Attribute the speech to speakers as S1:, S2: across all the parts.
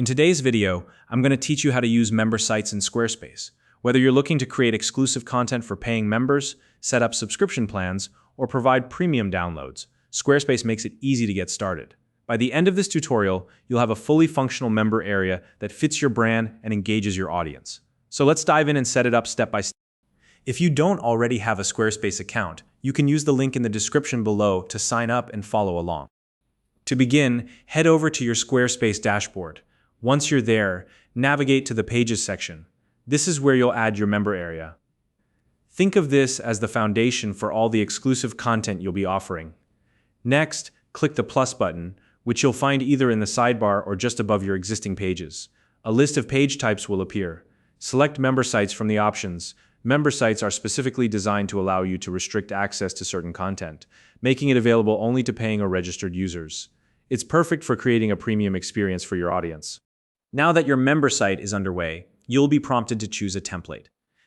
S1: In today's video, I'm going to teach you how to use member sites in Squarespace. Whether you're looking to create exclusive content for paying members, set up subscription plans, or provide premium downloads, Squarespace makes it easy to get started. By the end of this tutorial, you'll have a fully functional member area that fits your brand and engages your audience. So let's dive in and set it up step by step. If you don't already have a Squarespace account, you can use the link in the description below to sign up and follow along. To begin, head over to your Squarespace dashboard. Once you're there, navigate to the Pages section. This is where you'll add your member area. Think of this as the foundation for all the exclusive content you'll be offering. Next, click the plus button, which you'll find either in the sidebar or just above your existing pages. A list of page types will appear. Select member sites from the options. Member sites are specifically designed to allow you to restrict access to certain content, making it available only to paying or registered users. It's perfect for creating a premium experience for your audience. Now that your member site is underway, you'll be prompted to choose a template.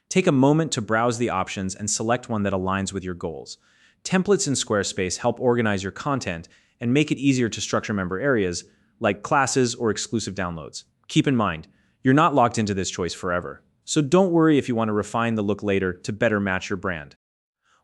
S1: Take a moment to browse the options and select one that aligns with your goals. Templates in Squarespace help organize your content and make it easier to structure member areas like classes or exclusive downloads. Keep in mind, you're not locked into this choice forever, so don't worry if you want to refine the look later to better match your brand.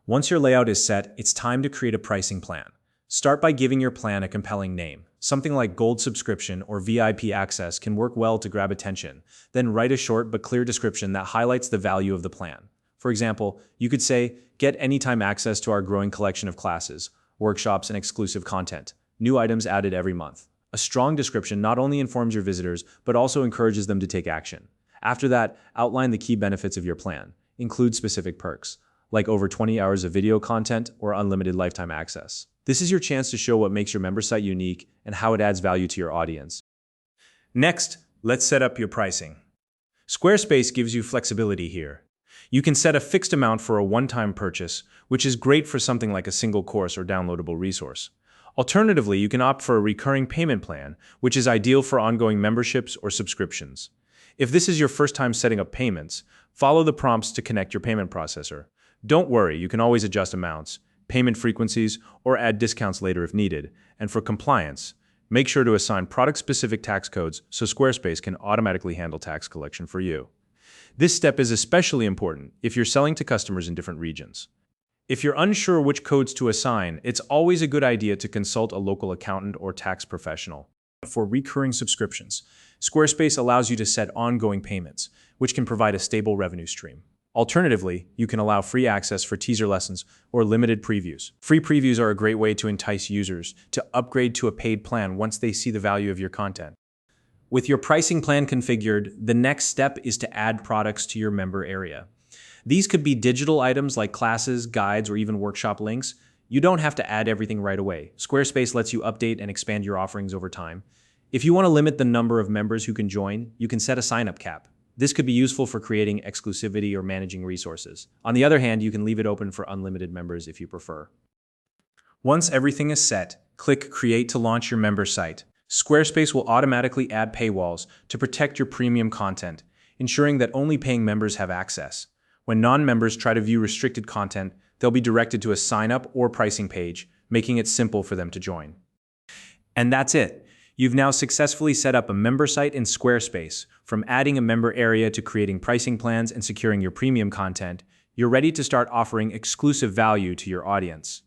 S1: Once your layout is set, it's time to create a pricing plan. Start by giving your plan a compelling name. Something like Gold Subscription or VIP Access can work well to grab attention. Then write a short but clear description that highlights the value of the plan. For example, you could say, "Get anytime access to our growing collection of classes, workshops, and exclusive content. New items added every month." A strong description not only informs your visitors, but also encourages them to take action. After that, outline the key benefits of your plan. Include specific perks, like over 20 hours of video content or unlimited lifetime access. This is your chance to show what makes your member site unique and how it adds value to your audience. Next, let's set up your pricing. Squarespace gives you flexibility here. You can set a fixed amount for a one-time purchase, which is great for something like a single course or downloadable resource. Alternatively, you can opt for a recurring payment plan, which is ideal for ongoing memberships or subscriptions. If this is your first time setting up payments, follow the prompts to connect your payment processor. Don't worry, you can always adjust amounts, payment frequencies, or add discounts later if needed. And for compliance, make sure to assign product-specific tax codes so Squarespace can automatically handle tax collection for you. This step is especially important if you're selling to customers in different regions. If you're unsure which codes to assign, it's always a good idea to consult a local accountant or tax professional. For recurring subscriptions, Squarespace allows you to set ongoing payments, which can provide a stable revenue stream. Alternatively, you can allow free access for teaser lessons or limited previews. Free previews are a great way to entice users to upgrade to a paid plan once they see the value of your content. With your pricing plan configured, the next step is to add products to your member area. These could be digital items like classes, guides, or even workshop links. You don't have to add everything right away. Squarespace lets you update and expand your offerings over time. If you want to limit the number of members who can join, you can set a sign-up cap. This could be useful for creating exclusivity or managing resources. On the other hand, you can leave it open for unlimited members if you prefer. Once everything is set, click Create to launch your member site. Squarespace will automatically add paywalls to protect your premium content, ensuring that only paying members have access. When non-members try to view restricted content, they'll be directed to a sign-up or pricing page, making it simple for them to join. And that's it. You've now successfully set up a member site in Squarespace. From adding a member area to creating pricing plans and securing your premium content, you're ready to start offering exclusive value to your audience.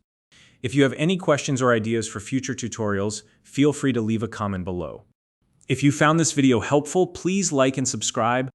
S1: If you have any questions or ideas for future tutorials, feel free to leave a comment below. If you found this video helpful, please like and subscribe.